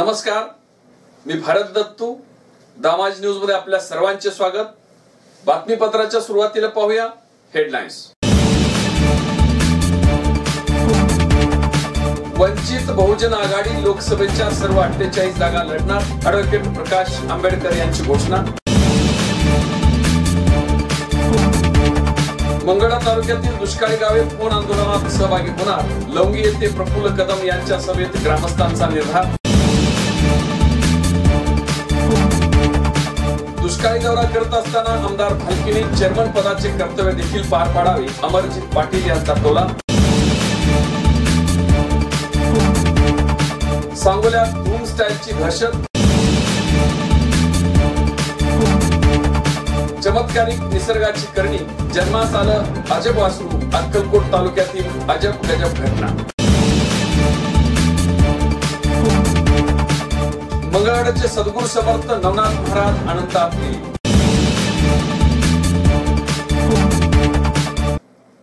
नमस्कार, मी भारत दत्तू. दामाज न्यूज मध्ये आपल्या सर्वांचे स्वागत. बातमीपत्राच्या सुरुवातीला पाहूया हेडलाईन्स. वंचित बहुजन आघाडी लोकसभेच्या सर्व 48 जागा लढणार, ॲडव्होकेट प्रकाश आंबेडकर यांची घोषणा. मंगळा तालुक्यातील दुष्काळी गावे फोन आंदोलनात सहभागी होणार, लवंगी येथे प्रफुल्ल कदम यांच्या सभेत ग्रामस्थांचा निर्धार. दुष्काळी दौरा करत असताना आमदार भालकेने चेअरमन पदाचे कर्तव्य देखील पार पाडावे, अमरजित पाटील यांचा टोला. सांगोल्यात धूम स्टाईलची दहशत, चमत्कारिक निसर्गाची करणी, जन्मास आलं अजब वासरू, अक्कलकोट तालुक्यातील अजब गजब घटना. मंगळवारचे सद्गुरू समर्थ नवनाथ महाराज अनंतात गेले.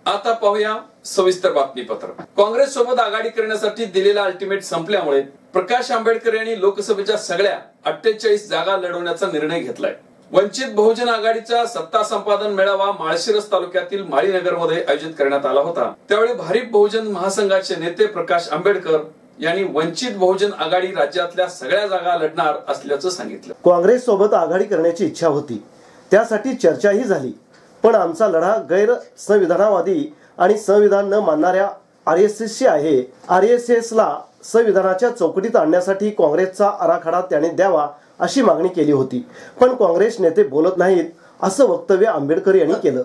आता पाहूया सविस्तर बातमीपत्र. काँग्रेस सोबत आघाडी करण्यासाठी दिलेला अल्टिमेट संपल्यामुळे प्रकाश आंबेडकर यांनी लोकसभेच्या सगळ्या 48 जागा लढवण्याचा निर्णय घेतलाय. वंचित बहुजन आघाडीचा सत्ता संपादन मेळावा माळशिरस तालुक्यातील माळीनगर मध्ये आयोजित करण्यात आला होता. त्यावेळी भारिप बहुजन महासंघाचे नेते प्रकाश आंबेडकर यांनी वंचित बहुजन आघाडी राज्यातल्या सगळ्या जागा लढणार असल्याचं सांगितलं. काँग्रेस सोबत आघाडी करण्याची इच्छा होती, त्यासाठी चर्चाही झाली, पण आमचा लढा गैर संविधानवादी आणि संविधान न मानणाऱ्या RSSशी आहे. RSSला संविधानाच्या चौकटीत आणण्यासाठी काँग्रेसचा आराखडा त्याने द्यावा अशी मागणी केली होती, पण काँग्रेस नेते बोलत नाहीत असं वक्तव्य आंबेडकर यांनी केलं.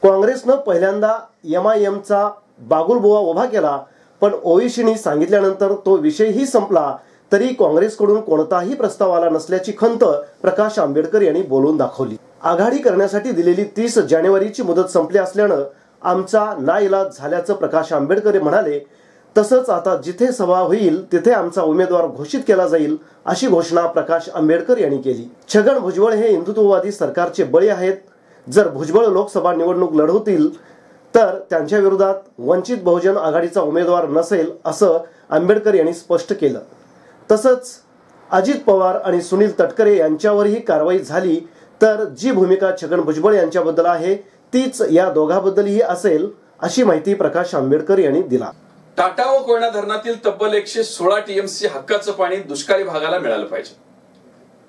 काँग्रेसनं पहिल्यांदा MIMचा बागुलबुवा उभा केला, पण ओवेसींनी सांगितल्यानंतर तो विषयही संपला. तरी काँग्रेसकडून कोणताही प्रस्ताव आला नसल्याची खंत प्रकाश आंबेडकर यांनी बोलून दाखवली. आघाडी करण्यासाठी दिलेली 30 जानेवारीची मुदत संपली असल्यानं आमचा नाइलाज झाल्याचं प्रकाश आंबेडकर म्हणाले. तसंच आता जिथे सभा होईल तिथे आमचा उमेदवार घोषित केला जाईल अशी घोषणा प्रकाश आंबेडकर यांनी केली. छगन भुजबळ हे हिंदुत्ववादी सरकारचे बळी आहेत. जर भुजबळ लोकसभा निवडणूक लढवतील तर त्यांच्या विरोधात वंचित बहुजन आघाडीचा उमेदवार नसेल असं आंबेडकर यांनी स्पष्ट केलं. तसंच अजित पवार आणि सुनील तटकरे यांच्यावरही कारवाई झाली तर जी भूमिका छगन भुजबळ यांच्याबद्दल आहे तीच या दोघांबद्दलही असेल अशी माहिती प्रकाश आंबेडकर यांनी दिला. टाटा व कोयना धरणातील तब्बल 116 TMC हक्काचं पाणी दुष्काळी भागाला मिळालं पाहिजे.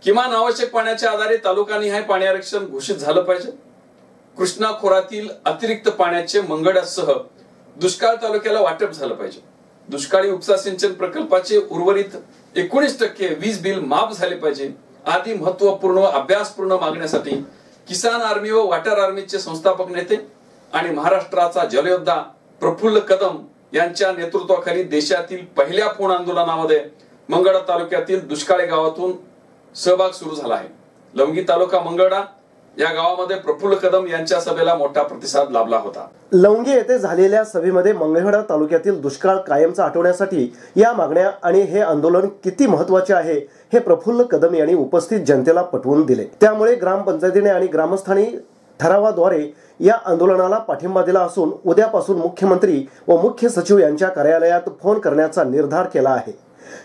किमान आवश्यक पाण्याच्या आधारे तालुकानिहाय पाणी आरक्षण घोषित झालं पाहिजे. कृष्णा खोऱ्यातील अतिरिक्त पाण्याचे मंगळ्यासह दुष्काळ तालुक्याला वाटप झालं पाहिजे. दुष्काळी उपसा सिंचन प्रकल्पाचे उर्वरित 19% वीज बिल माफ झाले पाहिजे आदी महत्वपूर्ण अभ्यासपूर्ण मागण्यासाठी किसान आर्मी व वॉटर आर्मीचे संस्थापक नेते आणि महाराष्ट्राचा जलयोद्धा प्रफुल्ल कदम यांच्या नेतृत्वाखाली देशातील पहिल्या फोन आंदोलनामध्ये मंगळा तालुक्यातील दुष्काळी गावातून सहभाग सुरू झाला आहे. लवंगी तालुका मंगळा या गावामध्ये प्रफुल्ल कदम यांच्या सभेला मोठा प्रतिसाद लाभला होता. लवंगी येथे झालेल्या सभेमध्ये मंगळवेढा तालुक्यातील दुष्काळ कायमचा हटवण्यासाठी या मागण्या आणि हे आंदोलन किती महत्त्वाचे आहे हे प्रफुल्ल कदम यांनी उपस्थित जनतेला पटवून दिले. त्यामुळे ग्रामपंचायतीने आणि ग्रामस्थांनी ठरावाद्वारे या आंदोलनाला पाठिंबा दिला असून उद्यापासून मुख्यमंत्री व मुख्य सचिव यांच्या कार्यालयात फोन करण्याचा निर्धार केला आहे.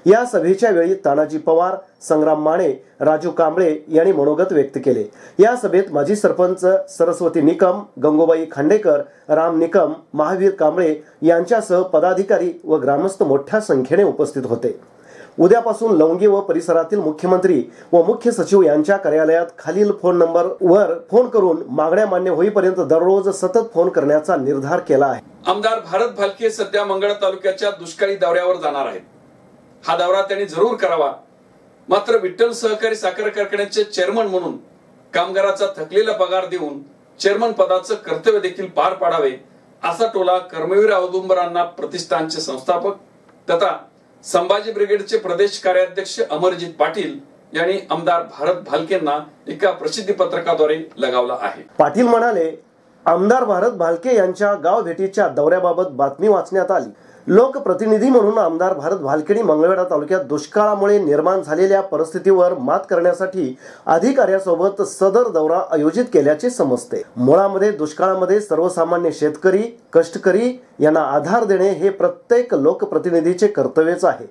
या सभेच्या वेळी तानाजी पवार, संग्राम माने, राजू कांबळे यांनी मनोगत व्यक्त केले. या सभेत माजी सरपंच सरस्वती निकम, गंगूबाई खांडेकर, राम निकम, महावीर कांबळे यांच्यासह पदाधिकारी व ग्रामस्थ मोठ्या संख्येने उपस्थित होते. उद्यापासून लवंगी व परिसरातील मुख्यमंत्री व मुख्य सचिव यांच्या कार्यालयात खालील फोन नंबरवर फोन करून मागण्या मान्य होईपर्यंत दररोज सतत फोन करण्याचा निर्धार केला आहे. आमदार भारत भालके सध्या मंगळा तालुक्याच्या दुष्काळी दौऱ्यावर जाणार आहेत. हा दौरा त्यांनी जरूर करावा. मात्र विठ्ठल सहकारी साखर कारखान्याचे चेअरमन म्हणून कामगाराचा थकलेला पगार देऊन चेअरमन पदाचं कर्तव्य देखील पार पाडावे असा टोला कर्मवीर औदुंबरांना प्रतिष्ठानचे संस्थापक तथा संभाजी ब्रिगेडचे प्रदेश कार्याध्यक्ष अमरजित पाटील यांनी आमदार भारत भालकेंना एका प्रसिद्धी पत्रकाद्वारे लगावला आहे. पाटील म्हणाले, आमदार भारत भालके यांच्या गाव भेटीच्या दौऱ्याबाबत बातमी वाचण्यात आली. लोकप्रतिनिधी म्हणून आमदार भारत भालकेंनी मंगळवेढा तालुक्यात दुष्काळामुळे निर्माण झालेल्या परिस्थितीवर मात करण्यासाठी अधिकाऱ्यासोबत सदर दौरा आयोजित केल्याचे समजते। मुळामध्ये दुष्काळामध्ये सर्वसामान्य शेतकरी, कष्टकरी यांना आधार देणे हे प्रत्येक लोकप्रतिनिधीचे कर्तव्यच आहे।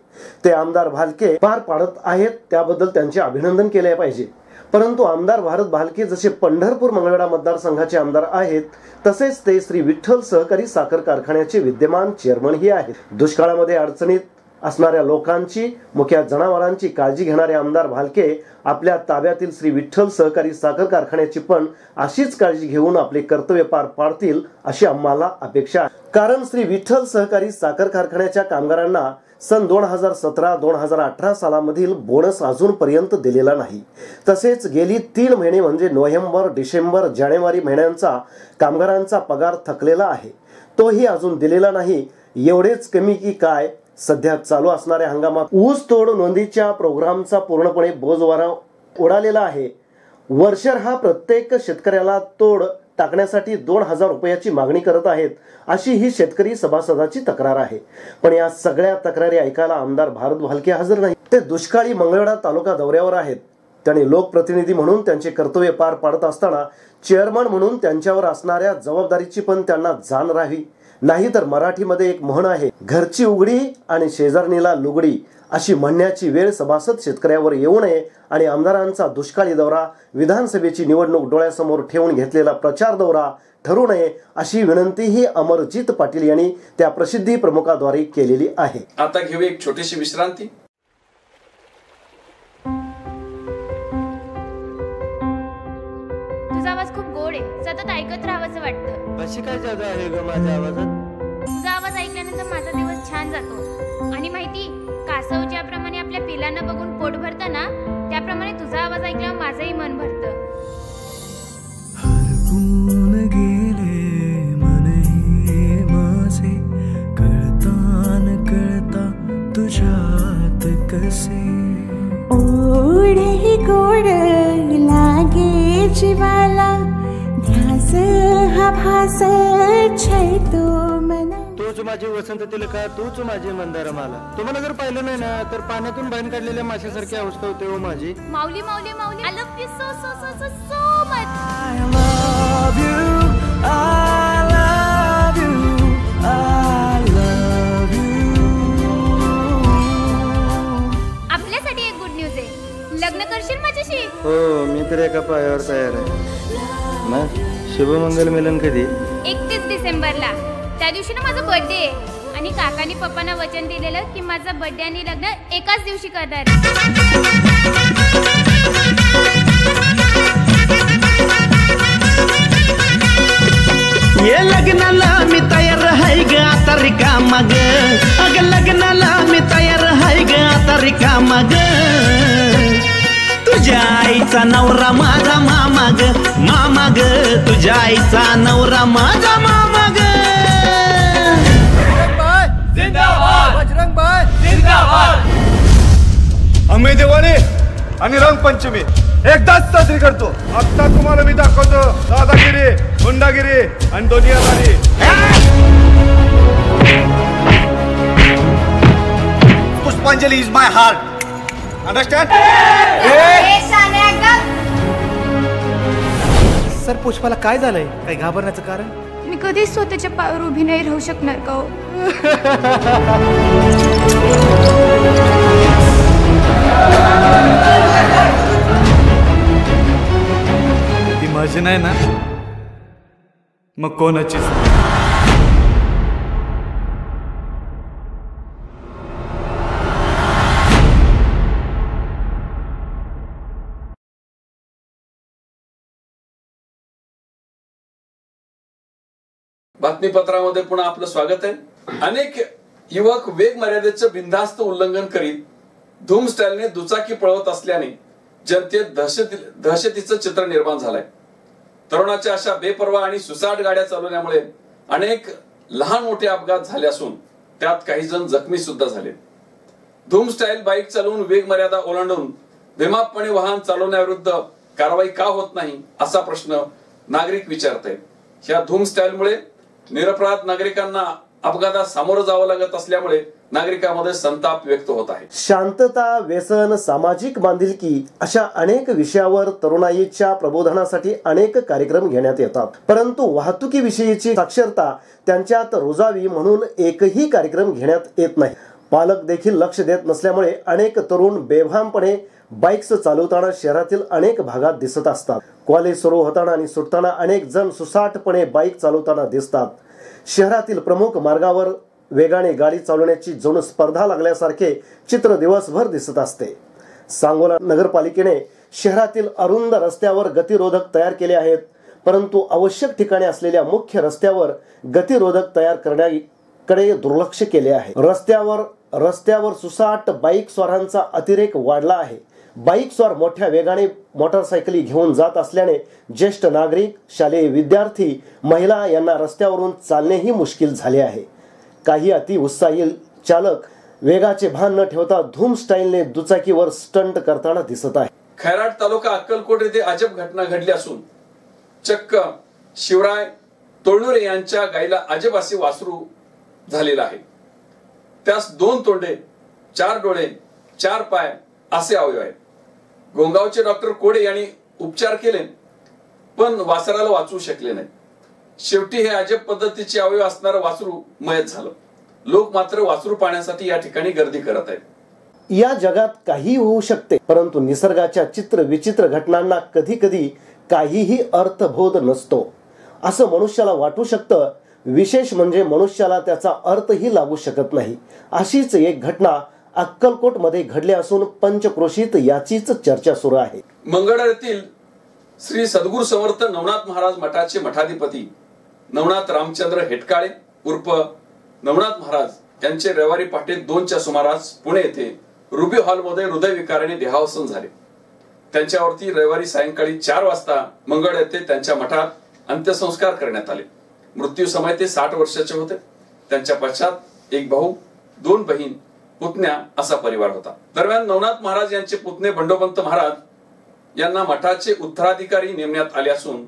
ते आमदार भालके पार पाडत आहेत, त्याबद्दल त्यांचे अभिनंदन केले पाहिजे। परंतु आमदार भारत भालके जसे पंढरपूर मंगळवेढा मतदारसंघाचे आमदार आहेत, तसेच ते श्री विठ्ठल सहकारी साखर कारखान्याचे विद्यमान चेअरमनही आहेत। दुष्काळामध्ये अडचणीत असणाऱ्या लोकांची, मुख्य जनावरांची काळजी घेणारे आमदार भालके आपल्या ताब्यातील श्री विठ्ठल सहकारी साखर कारखान्याची पण अशीच काळजी घेऊन आपले कर्तव्य पार पाडतील अशी आम्हाला अपेक्षा आहे। कारण श्री विठ्ठल सहकारी साखर कारखान्याच्या कामगारांना सन 2017-2018 सालामधील बोनस अजूनपर्यंत दिलेला नाही। तसेच गेली 3 महिने म्हणजे नोव्हेंबर, डिसेंबर, जानेवारी महिन्यांचा कामगारांचा पगार थकलेला आहे, तोही अजून दिलेला नाही। एवढेच कमी की काय, सध्या चालू असणाऱ्या हंगामात ऊस तोड नोंदीच्या प्रोग्रामचा पूर्णपणे बोजवारा उडालेला आहे। वर्षभर हा प्रत्येक शेतकऱ्याला तोड टाकण्यासाठी 2000 रुपयाची मागणी करत आहेत, अशी ही शेतकरी सभासदाची तक्रार आहे। पण या सगळ्या तक्रारी ऐकायला आमदार भारत भालके हजर नाही। ते दुष्काळी मंगळवेढा तालुका दौऱ्यावर आहेत। त्यांनी लोकप्रतिनिधी म्हणून त्यांचे कर्तव्य पार पाडत असताना चेअरमन म्हणून त्यांच्यावर असणाऱ्या जबाबदारीची पण त्यांना जाण राहावी। नाहीतर मराठीमध्ये एक म्हण आहे, घरची उघडी आणि शेजारणीला लुगडी अशी म्हणण्याची वेळ सभासद शेतकऱ्यावर येऊ नये आणि आमदारांचा दुष्काळी दौरा विधानसभेची निवडणूक डोळ्यासमोर ठेवून घेतलेला प्रचार दौरा ठरू नये अशी विनंतीही अमरजीत पाटील यांनी त्या प्रसिद्धी प्रमुखाद्वारे केलेली आहे। आता घेऊया एक छोटीशी विश्रांती। तुझा आवाज खूप गोड आहे, सतत ऐकत राहावंसं वाटतं। अशी काय जादू आहे ग माझ्या आवाजात? तुझा आवाज ऐकल्यानंतर माझा दिवस छान जातो। आणि माहिती, कासव ज्याप्रमाणे आपल्या पिलांना बघून पोट भरतं ना, त्याप्रमाणे तुझा आवाज ऐकल्यावर माझंही मन भरतं। हरपून गेले मनही माझे, कळता न कळता तुझ्यात कसे। ओढे गोड लागे जीवाला, ध्यास हा भास छळतो मना। तूच माझी वसंत तिलका, तूच माझी मंदार माला। तुम्हाला जर पाहिलं नाही ना, तर पाण्यातून बाहेर काढलेल्या माशासारखी अवस्था होते हो माझी। माऊली माऊली माऊली, I love you so so so so so much. I love you, I love you, I love you. आपल्यासाठी एक गुड न्यूज आहे, लग्न करशील माझ्याशी? हो, मी तर एका पायावर तयार आहे। मग शुभमंगल मिलन कधी? 31 डिसेंबरला। त्या दिवशी ना माझा बर्थडे आहे आणि काकांनी पप्पांना वचन दिलेलं की माझा बर्थडे आणि लग्न एकाच दिवशी करणार। ये लग्नाला मी तयार आहे ग आता रिकामा ग, अग लग्नाला मी तयार आहे ग आता रिकामा ग। तुझ्या आईचा नवरा माझा मामा ग, मामा ग, तुझ्या आईचा नवरा माझा मामा ग। बजरंग बाय जिंदाबाद। आम्ही दिवाळी आणि रंगपंचमी एकदाच साजरी करतो। आता तुम्हाला मी दाखवतो दादागिरी, गुंडागिरी आणि दुनियादारी। Pushpanjali is my heart, understand? Sir, पुष्पाला काय झालंय? काही घाबरण्याचं कारण? मी कधीच स्वतःच्या पायावर उभी नाही राहू शकणार का हो? ती माझी नाही ना, मग कोणाचीच? बातमीपत्रामध्ये पुन्हा आपलं स्वागत आहे। अनेक युवक वेग मर्यादेचं बिनधास्त उल्लंघन करीत धूम स्टाईलने दुचाकी पळवत असल्याने जनतेत दहशतीचं चित्र निर्माण झालंय। तरुणाच्या अशा बेपर्वा आणि सुसाट गाड्या चालवण्यामुळे अनेक लहान मोठे अपघात झाले असून त्यात काही जण जखमी सुद्धा झाले। धूम स्टाईल बाईक चालवून वेग मर्यादा ओलांडून बेमापपणे वाहन चालवण्याविरुद्ध कारवाई का होत नाही असा प्रश्न नागरिक विचारत आहेत। ह्या धूम स्टाईलमुळे निरपराध नागरिकांना अपघातात सामोरं जावं लागत असल्यामुळे नागरिकांमध्ये संताप व्यक्त होत आहे. शांतता, व्यसन, सामाजिक बांधिलकी अशा अनेक विषयावर तरुणाईच्या प्रबोधनासाठी अनेक कार्यक्रम घेण्यात येतात, परंतु वाहतुकीविषयीची साक्षरता त्यांच्यात रुजावी म्हणून एकही कार्यक्रम घेण्यात येत नाही. पालक देखील लक्ष देत नसल्यामुळे अनेक तरुण बेभानपणे बाईक्स चालवताना शहरातील अनेक भागात दिसत असतात. कॉलेज सुरू होताना आणि सुटताना अनेक जण सुसाटपणे बाईक चालवताना दिसतात. शहरातील प्रमुख मार्गावर वेगाने गाडी चालवण्याची जणू स्पर्धा लागल्यासारखे चित्र दिवसभर दिसत असते. सांगोला नगरपालिकेने शहरातील अरुंद रस्त्यावर गतिरोधक तयार केले आहेत, परंतु आवश्यक ठिकाणी असलेल्या मुख्य रस्त्यावर गतिरोधक तयार करण्याकडे दुर्लक्ष केले आहे. रस्त्यावर सुसाट बाईक स्वारांचा अतिरेक वाढला आहे. बाईक स्वार मोठ्या वेगाने मोटरसायकली घेऊन जात असल्याने ज्येष्ठ नागरिक, शालेय विद्यार्थी, महिला यांना रस्त्यावरून चालणेही मुश्किल झाले आहे. काही अति उत्साही चालक वेगाचे भान न ठेवता धूम स्टाईलने दुचाकीवर स्टंट करताना दिसत आहे. खैराट तालुका अक्कलकोट येथे अजब घटना घडली असून चक्क शिवराय तोळनुरे यांच्या गाईला अजब असे वासरू झालेलं आहे. त्यास 2 तोंडे, 4 डोळे, 4 पाय असे अवयव आहेत. गोंगावचे डॉक्टर कोडे यांनी उपचार केले, पण वासराला वाचवू शकले नाही. शेवटी हे अजब पद्धतीचे अवयव असणारं वासरू मयत झालं. लोक मात्र वासरू पाहण्यासाठी या ठिकाणी गर्दी करत आहेत. या जगात काही होऊ शकते, परंतु निसर्गाच्या चित्र विचित्र घटनांना कधी कधी काहीही अर्थबोध नसतो असं मनुष्याला वाटू शकतं. विशेष म्हणजे मनुष्याला त्याचा अर्थही लागू शकत नाही. अशीच एक घटना अक्कलकोट मध्ये घडली असून पंचक्रोशीत याचीच चर्चा सुरू आहे. मंगळ येथील श्री सद्गुरू समर्थ नवनाथ महाराज मठाचे मठाधिपती नवनाथ रामचंद्र हेटकाळे उर्फ नवनाथ महाराज यांचे रविवारी पहाटे 2च्या सुमारास पुणे येथे रुबी हॉलमध्ये हृदयविकाराने देहावसन झाले. त्यांच्यावरती रविवारी सायंकाळी 4 वाजता मंगळ येथे त्यांच्या मठात अंत्यसंस्कार करण्यात आले. मृत्यू समय ते 60 वर्षाचे होते. त्यांच्या पश्चात एक भाऊ, 2 बहीण, पुतण्या असा परिवार होता. दरम्यान नवनाथ महाराज यांचे पुतणे बंडोपंत महाराज यांना मठाचे उत्तराधिकारी नेमण्यात आले असून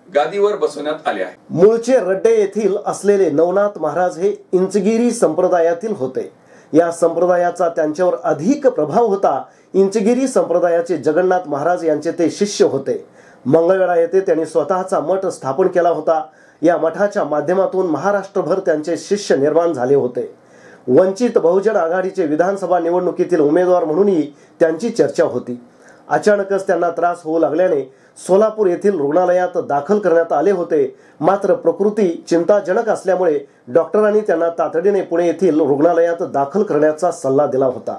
गादीवर बसवण्यात आले आहे. मूळचे रड्डे येथील असलेले नवनाथ महाराज हे इंचगिरी संप्रदायातील होते. या संप्रदायाचा त्यांच्यावर अधिक प्रभाव होता. इंचगिरी संप्रदायाचे जगन्नाथ महाराज यांचे ते शिष्य होते. मंगळवेढा येथे त्यांनी स्वतःचा मठ स्थापन केला होता. या मठाच्या माध्यमातून महाराष्ट्रभर त्यांचे शिष्य निर्माण झाले होते. वंचित बहुजन आघाडीचे विधानसभा निवडणुकीतील उमेदवार म्हणूनही त्यांची चर्चा होती. अचानकच त्यांना त्रास होऊ लागल्याने सोलापूर येथील रुग्णालयात दाखल करण्यात आले होते. मात्र प्रकृती चिंताजनक असल्यामुळे डॉक्टरांनी त्यांना तातडीने पुणे येथील रुग्णालयात दाखल करण्याचा सल्ला दिला होता.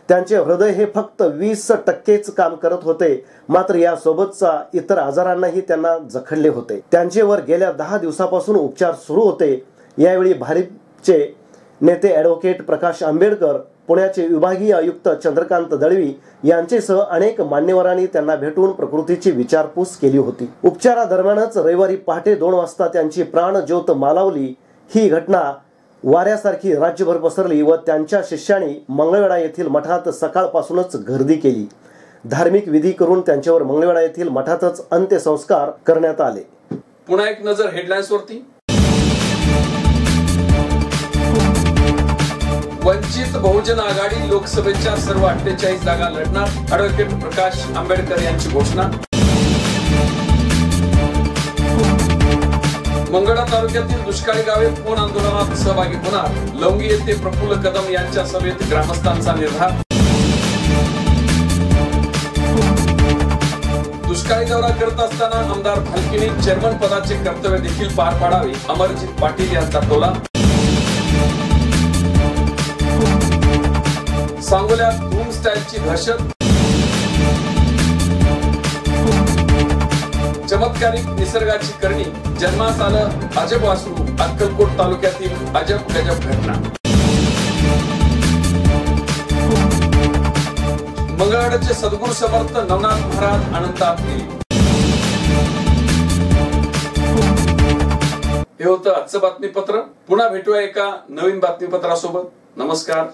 त्यांचे हृदय हे फक्त 20% काम करत होते. मात्र यासोबतचा इतर आजारांनाही त्यांना जखडले होते. त्यांच्यावर गेल्या 10 दिवसापासून उपचार सुरू होते. यावेळी भाजपचे नेते ॲडव्होकेट प्रकाश आंबेडकर, पुण्याचे विभागीय आयुक्त चंद्रकांत दळवी यांच्यासह अनेक मान्यवरांनी त्यांना भेटून प्रकृतीची विचारपूस केली होती. उपचारादरम्यानच रविवारी पहाटे 2 वाजता त्यांची प्राणज्योत मालवली. ही घटना वाऱ्यासारखी राज्यभर पसरली व त्यांच्या शिष्यांनी मंगळवेढा येथील मठात सकाळपासूनच गर्दी केली. धार्मिक विधी करून त्यांच्यावर मंगळवेढा येथील मठातच अंत्यसंस्कार करण्यात आले. पुन्हा एक नजर हेडलाईन्स वरती. वंचित बहुजन आघाडी लोकसभेच्या सर्व 48 जागा लढणार, ॲडव्होकेट प्रकाश आंबेडकर यांची घोषणा. मंगळा तालुक्यातील दुष्काळी गावे फोन आंदोलनात सहभागी होणार, लवंगी येथे प्रफुल्ल कदम यांच्या सभेत ग्रामस्थांचा निर्धार. दुष्काळी दौरा करत असताना आमदार भालकीने चेअरमन पदाचे कर्तव्य देखील पार पाडावे, अमरजित पाटील यांचा टोला. सांगोल्यात धूम स्टाईलची दहशत. चमत्कारिक निसर्गाची करणी, जन्मास आलं अजब वासरू, अक्कलकोट तालुक्यातील अजब गजब घटना. मंगळवेढ्याचे सद्गुरू समर्थ नवनाथ महाराज अनंतात गेले. हे होतं आजचं बातमीपत्र. पुन्हा भेटूया एका नवीन बातमीपत्रासोबत. नमस्कार.